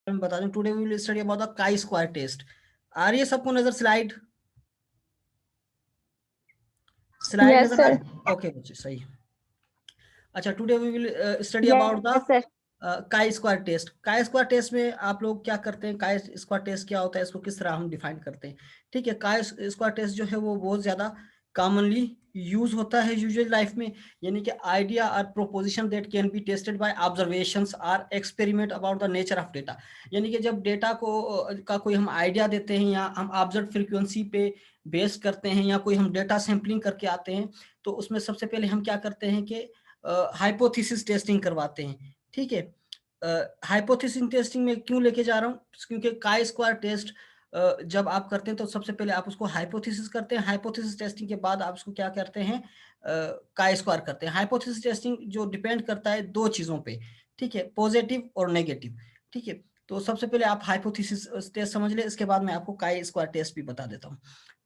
मैं बता दूं, today we will study about the chi square test. आ रही है सबको नजर स्लाइड? स्लाइड Yes, नजर आ sir. रही है? ओके बच्चे, सही। अच्छा, today we will study Yes, about sir. The chi square test. Chi square test में आप लोग क्या करते हैं, काई स्क्वायर टेस्ट क्या होता है, इसको किस तरह हम डिफाइन करते हैं? ठीक है, काई स्क्वायर टेस्ट जो है वो बहुत ज्यादा कॉमनली यूज होता है यूजुअल लाइफ में। यानी कि आइडिया और proposition that can be tested by observations और experiment about the nature of data. यानी कि जब डेटा को का कोई हम आइडिया देते हैं या हम ऑब्जर्व फ्रीक्वेंसी पे बेस करते हैं या कोई हम डेटा सैम्पलिंग करके आते हैं, तो उसमें सबसे पहले हम क्या करते हैं कि हाइपोथेसिस टेस्टिंग करवाते हैं। ठीक है, हाइपोथेसिस टेस्टिंग में क्यों लेके जा रहा हूँ, क्योंकि काई स्क्वायर टेस्ट जब आप करते हैं तो सबसे पहले आप उसको हाइपोथेसिस करते हैं। हाइपोथेसिस टेस्टिंग के बाद आप उसको क्या करते हैं, काई स्क्वायर करते हैं। हाइपोथेसिस टेस्टिंग जो डिपेंड करता है दो चीज़ों पे, ठीक है, पॉजिटिव और नेगेटिव। ठीक है, तो सबसे पहले आप हाइपोथेसिस टेस्ट समझ ले, इसके बाद मैं आपको काई स्क्वायर टेस्ट भी बता देता हूँ।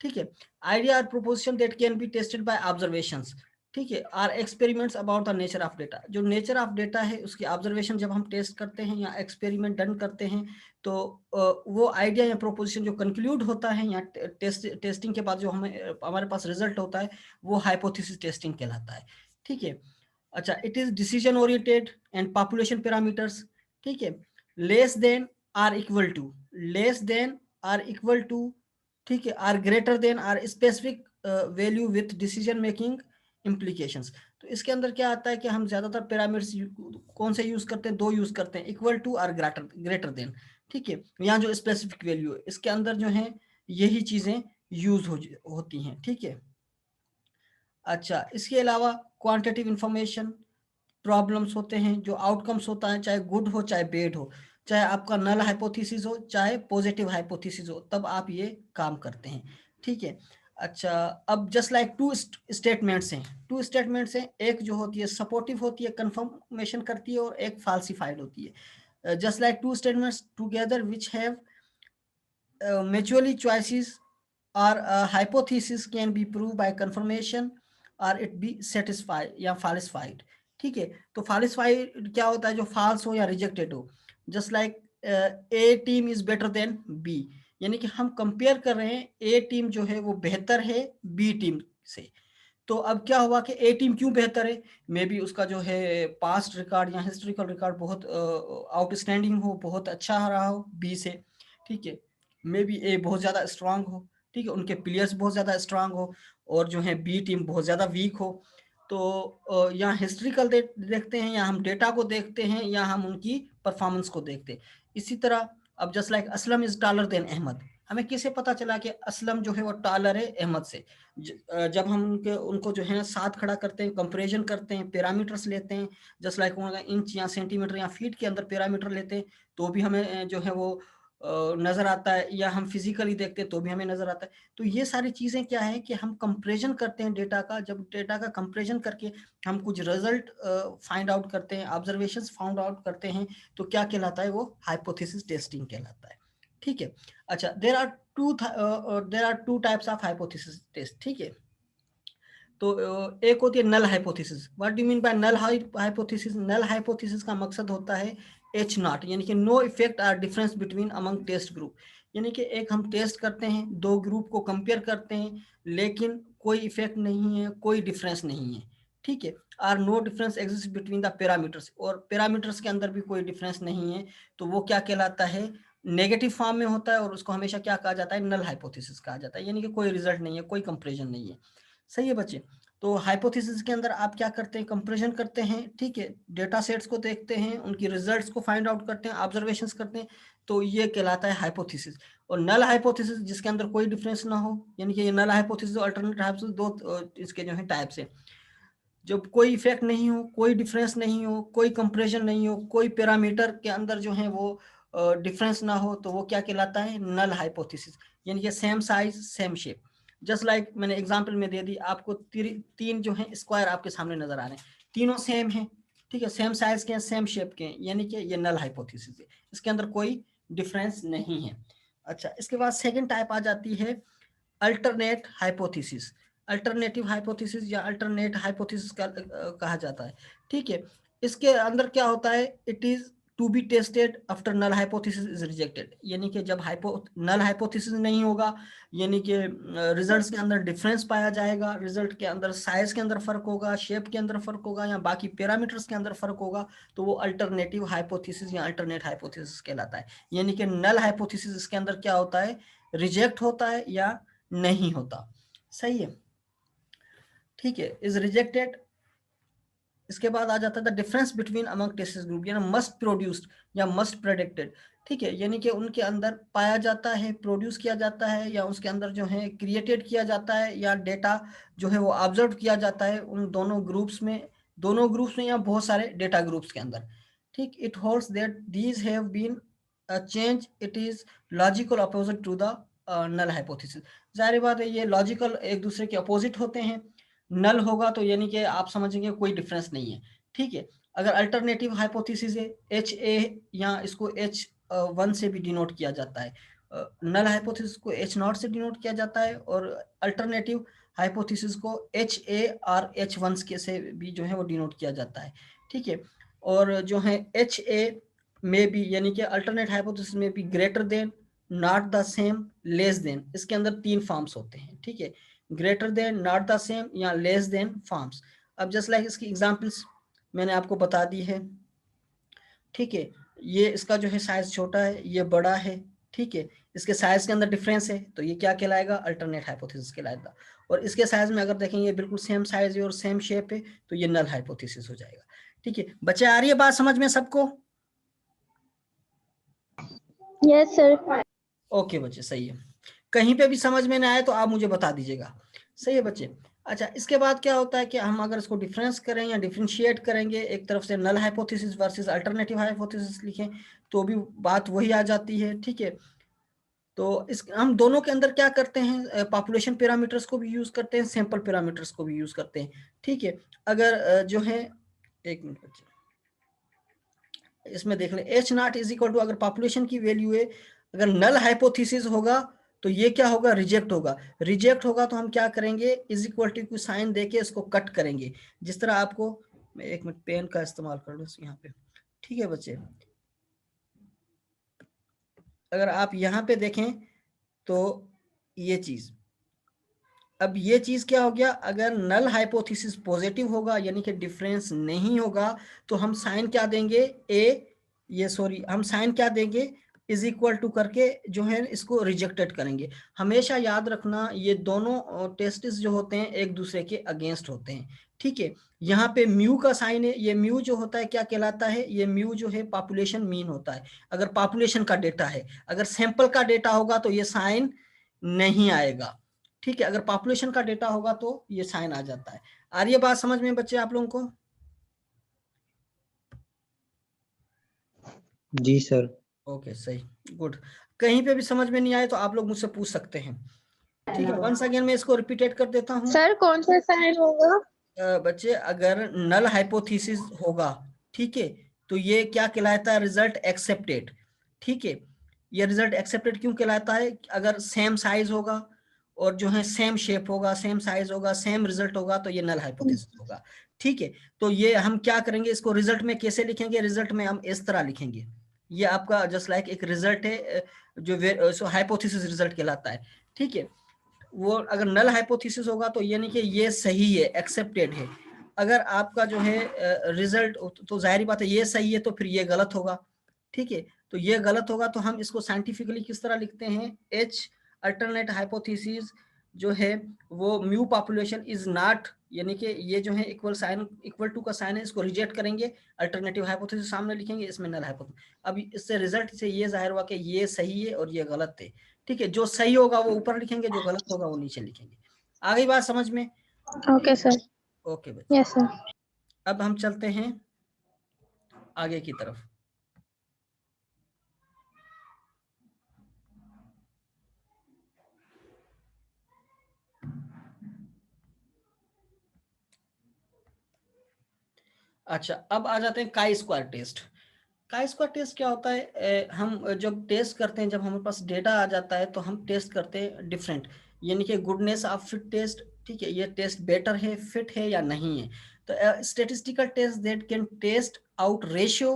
ठीक है, आइडिया और proposition that can be tested by observations. ठीक है, or experiments about the nature of data. जो नेचर ऑफ डेटा है उसकी ऑब्जर्वेशन जब हम टेस्ट करते हैं या एक्सपेरिमेंट डन करते हैं, तो वो आइडिया या प्रोपोजिशन जो कंक्लूड होता है या टेस्टिंग के बाद जो हमें हमारे पास रिजल्ट होता है, वो हाइपोथेसिस टेस्टिंग कहलाता है। ठीक है, अच्छा, it is decision oriented and population parameters. ठीक है, less than or equal to, less than or equal to, ठीक है, or greater than or specific value with decision making implications. तो इसके अंदर क्या आता है कि हम ज्यादातर पैरामीटर्स कौन से यूज करते हैं, दो यूज करते हैं, इक्वल टू और ग्रेटर ग्रेटर देन। ठीक है, यहाँ जो स्पेसिफिक वैल्यू है इसके अंदर जो है यही चीजें यूज होती हैं। ठीक है, अच्छा, इसके अलावा क्वांटिटेटिव इंफॉर्मेशन प्रॉब्लम्स होते हैं, जो आउटकम्स होता है, चाहे गुड हो चाहे बैड हो, चाहे आपका नल हाइपोथेसिस हो चाहे पॉजिटिव हाइपोथेसिस हो, तब आप ये काम करते हैं। ठीक है, अच्छा, अब जस्ट लाइक टू स्टेटमेंट्स हैं, टू स्टेटमेंट्स हैं, एक जो होती है सपोर्टिव होती है, कंफर्मेशन करती है, और एक फाल्सिफाइड होती है। Just like two statements together which have mutually choices or hypothesis can be proved by confirmation or it be satisfied या falsified। ठीक है, तो falsified क्या होता है, जो false हो या rejected हो। Just like A team is better than B, यानी कि हम कंपेयर कर रहे हैं ए टीम जो है वो बेहतर है बी टीम से। तो अब क्या हुआ कि ए टीम क्यों बेहतर है, मे बी उसका जो है पास्ट रिकॉर्ड या हिस्टोरिकल रिकॉर्ड बहुत आउटस्टैंडिंग हो, बहुत अच्छा रहा हो बी से। ठीक है, मे बी ए बहुत ज़्यादा स्ट्रांग हो, ठीक है, उनके प्लेयर्स बहुत ज़्यादा स्ट्रांग हो, और जो है बी टीम बहुत ज़्यादा वीक हो। तो यहाँ हिस्ट्रिकल देखते हैं, या हम डेटा को देखते हैं, या हम उनकी परफॉर्मेंस को देखते हैं। इसी तरह अब just like Aslam is taller than Ahmed, हमें कैसे पता चला कि असलम जो है वो टॉलर है अहमद से? जब हम उनको जो है साथ खड़ा करते हैं, कंपेरिजन करते हैं, पैरामीटर्स लेते हैं, जस्ट लाइक इंच या सेंटीमीटर या फीट के अंदर पैरामीटर लेते हैं, तो भी हमें जो है वो नजर आता है, या हम फिजिकली देखते हैं तो भी हमें नजर आता है। तो ये सारी चीजें क्या है कि हम कंपेरिजन करते हैं डेटा का, जब डेटा का कंपेरिजन करके हम कुछ रिजल्ट फाइंड आउट करते हैं, ऑब्जर्वेशंस फाउंड आउट करते हैं, तो क्या कहलाता है, वो हाइपोथेसिस टेस्टिंग कहलाता है। ठीक है, अच्छा, there are two types of hypothesis test. ठीक है, तो एक होती है null hypothesis. What do mean by null hypothesis? Null hypothesis का मकसद होता है एच नॉट, यानी कि no effect or difference between among test group. यानी कि एक हम टेस्ट करते हैं, दो ग्रुप को कंपेयर करते हैं, लेकिन कोई इफेक्ट नहीं है, कोई डिफरेंस नहीं है। ठीक है, or no difference exist between the parameters, और पैरामीटर्स के अंदर भी कोई डिफरेंस नहीं है, तो वो क्या कहलाता है, नेगेटिव फॉर्म में होता है, और उसको हमेशा क्या कहा जाता है, नल हाइपोथेसिस कहा जाता है, यानी कि कोई रिजल्ट नहीं है, कोई कंपेरिजन नहीं है। सही है बच्चे? तो हाइपोथेसिस के अंदर आप क्या करते हैं, कंपैरिजन करते हैं, ठीक है, डेटा सेट्स को देखते हैं, उनकी रिजल्ट्स को फाइंड आउट करते हैं, ऑब्जर्वेशंस करते हैं, तो ये कहलाता है हाइपोथेसिस। और नल हाइपोथेसिस जिसके अंदर कोई डिफरेंस ना हो, यानी कि ये नल हाइपोथेसिस और अल्टरनेट हाइपोथेसिस दो इसके जो है टाइप्स है। जब कोई इफेक्ट नहीं हो, कोई डिफरेंस नहीं हो, कोई कंपैरिजन नहीं हो, कोई पैरामीटर के अंदर जो है वो डिफरेंस ना हो, तो वो क्या कहलाता है, नल हाइपोथेसिस। यानी कि same size same shape. Just like मैंने एग्जांपल में दे दी आपको, तीन जो है स्क्वायर आपके सामने नजर आ रहे हैं, तीनों सेम है, ठीक है, सेम साइज के हैं, सेम शेप के हैं, यानी कि ये नल हाइपोथेसिस है, इसके अंदर कोई डिफरेंस नहीं है। अच्छा, इसके बाद सेकेंड टाइप आ जाती है अल्टरनेट हाइपोथेसिस। अल्टरनेटिव हाइपोथेसिस या अल्टरनेट हाइपोथेसिस कहा जाता है। ठीक है, इसके अंदर क्या होता है, it is to be tested after null hypothesis is rejected, यानी कि जब नल हाइपोथेसिस नहीं होगा, यानी कि रिजल्ट्स के अंदर डिफरेंस पाया जाएगा, रिजल्ट के अंदर साइज के अंदर फर्क होगा, शेप के अंदर फर्क होगा, या बाकी पैरामीटर्स के अंदर फर्क होगा, तो वो अल्टरनेटिव हाइपोथेसिस या अल्टरनेट हाइपोथेसिस कहलाता है। यानी कि नल हाइपोथेसिस इसके अंदर क्या होता है, रिजेक्ट होता है या नहीं होता। सही है, ठीक है, इज रिजेक्टेड। इसके बाद आ जाता है the difference between among test group, यानी मस्ट प्रोड्यूस्ड या मस्ट प्रेडिक्टेड। ठीक है, यानी कि उनके अंदर पाया जाता है, प्रोड्यूस किया जाता है, या उसके अंदर जो है क्रिएटेड किया जाता है, या डेटा जो है वो ऑब्जर्व किया जाता है उन दोनों ग्रुप्स में या बहुत सारे डेटा ग्रुप्स के अंदर। ठीक, it holds that these have been change, it is logical opposite to the null hypothesis. जाहिर बात है ये लॉजिकल एक दूसरे के अपोजिट होते हैं। नल होगा तो यानी कि आप समझेंगे कोई डिफरेंस नहीं है। ठीक है, अगर अल्टरनेटिव हाइपोथेसिस है एच ए, या इसको H1 से भी डिनोट किया जाता है, नल हाइपोथेसिस को H0 से डिनोट किया जाता है, और अल्टरनेटिव हाइपोथेसिस को HA और H1 के से भी जो है वो डिनोट किया जाता है। ठीक है, और जो है HA में भी, यानी कि अल्टरनेट हाइपोथेसिस में भी greater than, not the same, less than, इसके अंदर 3 फॉर्म्स होते हैं। ठीक है, greater than, not the same या लेस देन फॉर्म्स। अब जस्ट लाइक इसकी एग्जांपल्स मैंने आपको बता दी है। ठीक है, ये इसका जो है साइज छोटा है, ये बड़ा है। ठीक है, इसके साइज के अंदर डिफरेंस है, तो ये क्या कहलाएगा, अल्टरनेट हाइपोथेसिस कहलाएगा। और इसके साइज में अगर देखेंगे बिल्कुल सेम साइज है और सेम शेप है, तो ये नल हाइपोथेसिस हो जाएगा। ठीक है बच्चे, आ रही है बात समझ में सबको? Yes sir. ओके बच्चे, सही है। कहीं पे भी समझ में ना आए तो आप मुझे बता दीजिएगा। सही है बच्चे। अच्छा, इसके बाद क्या होता है कि हम अगर इसको डिफरेंस करें या डिफरेंशिएट करेंगे, एक तरफ से null hypothesis versus alternative hypothesis लिखें, तो भी बात वही आ जाती है। ठीक है, तो इस हम दोनों के अंदर क्या करते हैं, पॉपुलेशन पैरामीटर्स को भी यूज करते हैं, सैंपल पैरामीटर्स को भी यूज करते हैं। ठीक है, अगर जो है, एक मिनट बच्चे, इसमें देख लें, H0 इज इक्वल टू, अगर पॉपुलेशन की वैल्यू है, अगर नल हाइपोथेसिस होगा तो ये क्या होगा, रिजेक्ट होगा। रिजेक्ट होगा तो हम क्या करेंगे, इज इक्वल टू को साइन देके इसको कट करेंगे। जिस तरह आपको, मैं एक मिनट पेन का इस्तेमाल कर लूँ यहाँ पे। ठीक है बच्चे, अगर आप यहाँ पे देखें तो ये चीज, अब ये चीज क्या हो गया, अगर नल हाइपोथेसिस पॉजिटिव होगा यानी कि डिफरेंस नहीं होगा, तो हम साइन क्या देंगे, हम साइन क्या देंगे, इज इक्वल टू करके जो है इसको रिजेक्टेड करेंगे। हमेशा याद रखना, ये दोनों टेस्टिस जो होते हैं एक दूसरे के अगेंस्ट होते हैं। ठीक है, यहाँ पे म्यू का साइन है, ये म्यू जो होता है क्या कहलाता है, ये म्यू जो है पॉपुलेशन मीन होता है, अगर पॉपुलेशन का डेटा है। अगर सैंपल का डेटा होगा तो ये साइन नहीं आएगा। ठीक है, अगर पॉपुलेशन का डेटा होगा तो ये साइन आ जाता है। आ रही है बात समझ में बच्चे आप लोगों को? जी सर। ओके, सही, गुड। कहीं पे भी समझ में नहीं आए तो आप लोग मुझसे पूछ सकते हैं। ठीक है, वंस अगेन मैं इसको रिपीटेड कर देता हूँ। सर कौन सा साइन होगा? बच्चे, अगर नल हाइपोथेसिस होगा, ठीक है, तो ये क्या कहलाता है, रिजल्ट एक्सेप्टेड। ठीक है, ये रिजल्ट एक्सेप्टेड क्यों कहलाता है, अगर सेम साइज होगा और जो है सेम शेप होगा, सेम साइज होगा, सेम रिजल्ट होगा, तो ये नल हाइपोथेसिस होगा। ठीक है, तो ये हम क्या करेंगे, इसको रिजल्ट में कैसे लिखेंगे, रिजल्ट में हम इस तरह लिखेंगे, ये आपका जस्ट लाइक एक रिजल्ट है, जो हाइपोथेसिस रिजल्ट कहलाता है। ठीक है, वो अगर नल हाइपोथेसिस होगा तो यानी कि ये सही है, एक्सेप्टेड है। अगर आपका जो है रिजल्ट, तो जाहिर बात है ये सही है तो फिर ये गलत होगा। ठीक है, तो ये गलत होगा तो हम इसको साइंटिफिकली किस तरह लिखते हैं, एच अल्टरनेट हाइपोथेसिस जो है वो म्यू पॉपुलेशन इज नॉट, यानी कि ये जो है इक्वल टू का साइन है, इसको रिजेक्ट करेंगे, अल्टरनेटिव हाइपोथेसिस सामने लिखेंगे, इसमें नल हाइपोथेसिस। अब इससे रिजल्ट से ये जाहिर हुआ कि ये सही है और ये गलत है। ठीक है, जो सही होगा वो ऊपर लिखेंगे, जो गलत होगा वो नीचे लिखेंगे। आ गई बात समझ में? Okay sir. ओके बच्चे, यस सर। अब हम चलते हैं आगे की तरफ। अच्छा, अब आ जाते हैं chi square test. Chi square test क्या होता है, हम जब टेस्ट करते हैं, जब हमारे पास डेटा आ जाता है तो हम टेस्ट करते हैं डिफरेंट, यानी कि गुडनेस ऑफ फिट टेस्ट। ठीक है, ये टेस्ट बेटर है, फिट है या नहीं है। तो statistical test that can test out ratio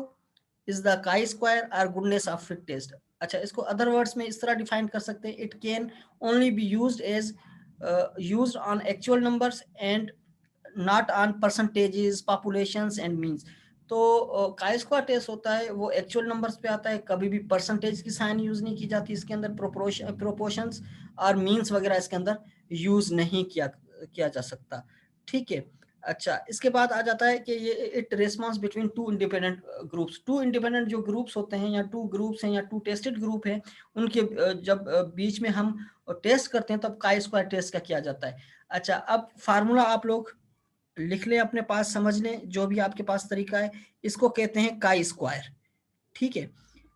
is the chi square और गुडनेस ऑफ फिट टेस्ट। अच्छा, इसको अदर वर्ड्स में इस तरह डिफाइन कर सकते हैं, it can only be used as used on actual numbers and not on percentages, populations and means. तो काई स्क्वायर टेस्ट होता है वो एक्चुअल नंबर्स पे आता है, कभी भी परसेंटेज की साइन यूज नहीं की जाती इसके अंदर, प्रोपोर्शंस और मीन्स वगैरह इसके अंदर यूज नहीं किया जा सकता। ठीक है। अच्छा, इसके बाद आ जाता है कि ये it response between two independent groups. Two independent जो ग्रुप्स होते हैं या टू ग्रुप्स हैं या टू टेस्टेड ग्रुप है, उनके जब बीच में हम टेस्ट करते हैं तब काई स्क्वायर टेस्ट का किया जाता है। अच्छा, अब फार्मूला आप लोग लिख लें अपने पास, समझ लें जो भी आपके पास तरीका है। इसको कहते हैं काई स्क्वायर। ठीक है,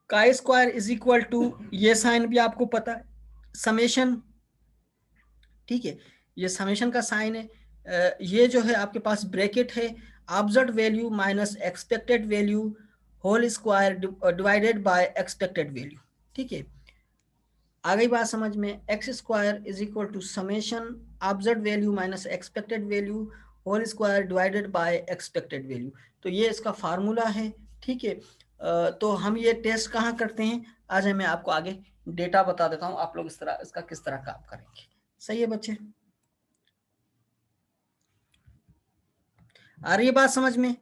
chi square is equal to, ये साइन भी आपको पता है, समेशन। ठीक है, ये समेशन का साइन है। ये जो है आपके पास ब्रैकेट है, observed value minus expected value whole square divided by expected value. ठीक है, आ गई बात समझ में? X square is equal to summation observed value minus expected value whole square divided by expected value. तो ये इसका फार्मूला है। ठीक है, तो हम ये टेस्ट कहाँ करते हैं, आज मैं आपको आगे डेटा बता देता हूँ, आप लोग इस तरह इसका किस तरह काम करेंगे। सही है बच्चे, आ रही है बात समझ में?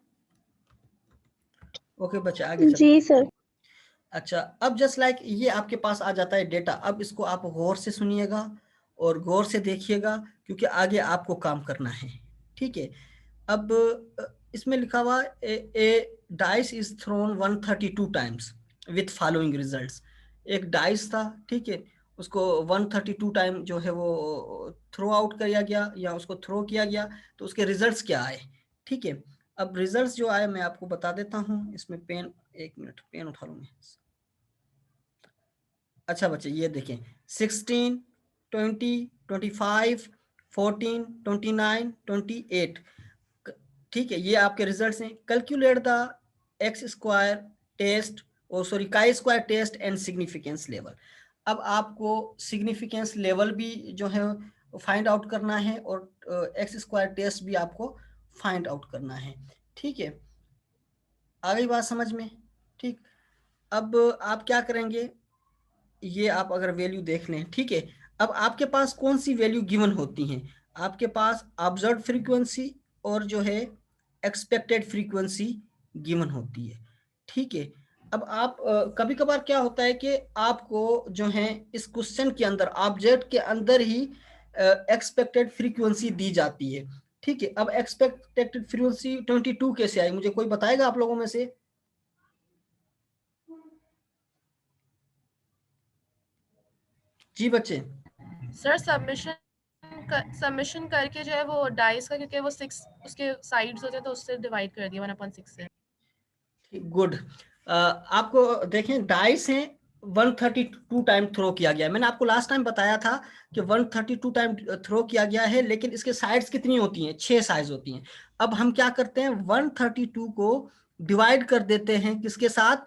ओके बच्चे, आगे चलते जी सर। अच्छा, अब जस्ट लाइक ये आपके पास आ जाता है डेटा। अब इसको आप गौर से सुनिएगा और गौर से देखिएगा, क्योंकि आगे आपको काम करना है। ठीक है, अब इसमें लिखा हुआ a dice is thrown 132 times with following results. एक डाइस था, ठीक है, उसको 132 टाइम जो है वो थ्रो आउट किया गया या उसको थ्रो किया गया, तो उसके रिजल्ट्स क्या आए। ठीक है, अब रिजल्ट्स जो आए मैं आपको बता देता हूँ। इसमें पेन, एक मिनट पेन उठा लूँ मैं। अच्छा बच्चे, ये देखें 16, 20, 25, 14, 29, 28। ठीक है, ये आपके रिजल्ट्स हैं। Calculate the X square test, oh sorry chi square test and significance level. अब आपको सिग्निफिकेंस लेवल भी जो है फाइंड आउट करना है और एक्स स्क्वायर टेस्ट भी आपको फाइंड आउट करना है। ठीक है, आ गई बात समझ में? ठीक, अब आप क्या करेंगे, ये आप अगर वैल्यू देख लें। ठीक है, अब आपके पास कौन सी वैल्यू गिवन होती हैं, आपके पास ऑब्जर्व फ्रीक्वेंसी और जो है एक्सपेक्टेड फ्रीक्वेंसी गिवन होती है। ठीक है, अब आप कभी कभार क्या होता है कि आपको जो है इस क्वेश्चन के अंदर ऑब्जेक्ट के अंदर ही एक्सपेक्टेड फ्रीक्वेंसी दी जाती है। ठीक है, अब एक्सपेक्टेड फ्रीक्वेंसी 22 कैसे आई, मुझे कोई बताएगा आप लोगों में से? जी बच्चे। सर सबमिशन करके जो है वो डाइस का, क्योंकि वो 6 उसके साइड्स होते हैं तो उससे डिवाइड कर दिया 1/6 से। गुड। आपको देखें डाइस हैं 132 टाइम थ्रो किया गया है। मैंने आपको लास्ट टाइम बताया था कि 132 टाइम थ्रो किया गया है, लेकिन इसके साइड्स कितनी होती हैं, 6 साइज होती हैं। अब हम क्या करते हैं, 132 को डिवाइड कर देते हैं किसके साथ,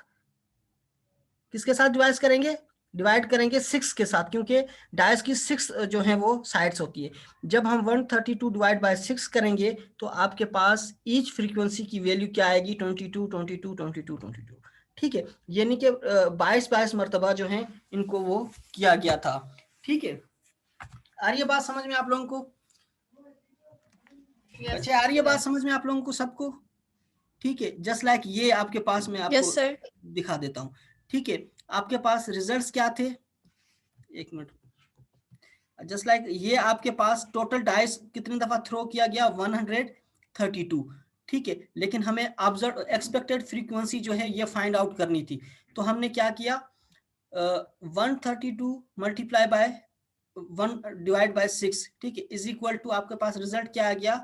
किसके साथ डिवाइड करेंगे, डिवाइड करेंगे 6 के साथ, क्योंकि डाइस की 6 जो है वो साइड्स होती है। जब हम 132 डिवाइड बाय 6 करेंगे तो आपके पास ईच फ्रीक्वेंसी की वैल्यू क्या आएगी, 22, 22, 22, 22। ठीक है, यानी कि 22 मरतबा जो है इनको वो किया गया था। ठीक है, आ रही है बात समझ में आप लोगों को? अच्छा, आ रही है बात समझ में आप लोगों को सबको? ठीक है, जस्ट लाइक ये आपके पास में आपको दिखा देता हूँ। ठीक है, आपके पास रिजल्ट्स क्या थे, एक मिनट, जस्ट लाइक ये आपके पास टोटल डाइस कितनी दफा थ्रो किया गया, 132। ठीक है, लेकिन हमें ऑब्जर्व एक्सपेक्टेड फ्रीक्वेंसी जो है ये फाइंड आउट करनी थी। तो हमने क्या किया, 132 मल्टीप्लाई बाय 1 डिवाइड बाय 6, ठीक है, इज इक्वल टू आपके पास रिजल्ट क्या आ गया,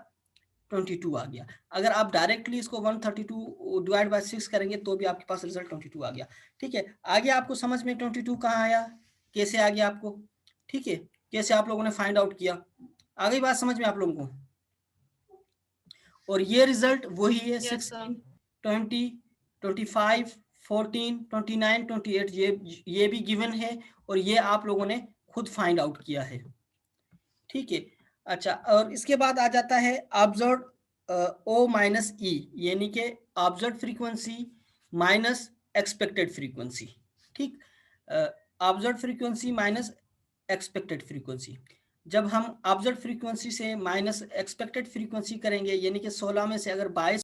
22 आ गया। अगर आप डायरेक्टली इसको 132 डिवाइड बाय 6 करेंगे तो भी आपके पास रिजल्ट 22 आ गया। ठीक है, आगे आपको समझ में 22 कहाँ आया, कैसे आ गया आपको? ठीक है, कैसे आप लोगों ने फाइंड आउट किया, आ गई बात समझ में आप लोगों को? और ये रिजल्ट वही है, 16, 20, 25, 14, 29, 28, ये भी गिवन है और ये आप लोगों ने खुद फाइंड आउट किया है। ठीक है, अच्छा, और इसके बाद आ जाता है ऑब्जर्व ओ माइनस ई, यानी कि observe frequency minus expected frequency, ठीक, observe frequency minus expected frequency. जब हम ऑब्जर्व फ्रीक्वेंसी से माइनस एक्सपेक्टेड फ्रीक्वेंसी करेंगे, यानी कि 16 में से अगर 22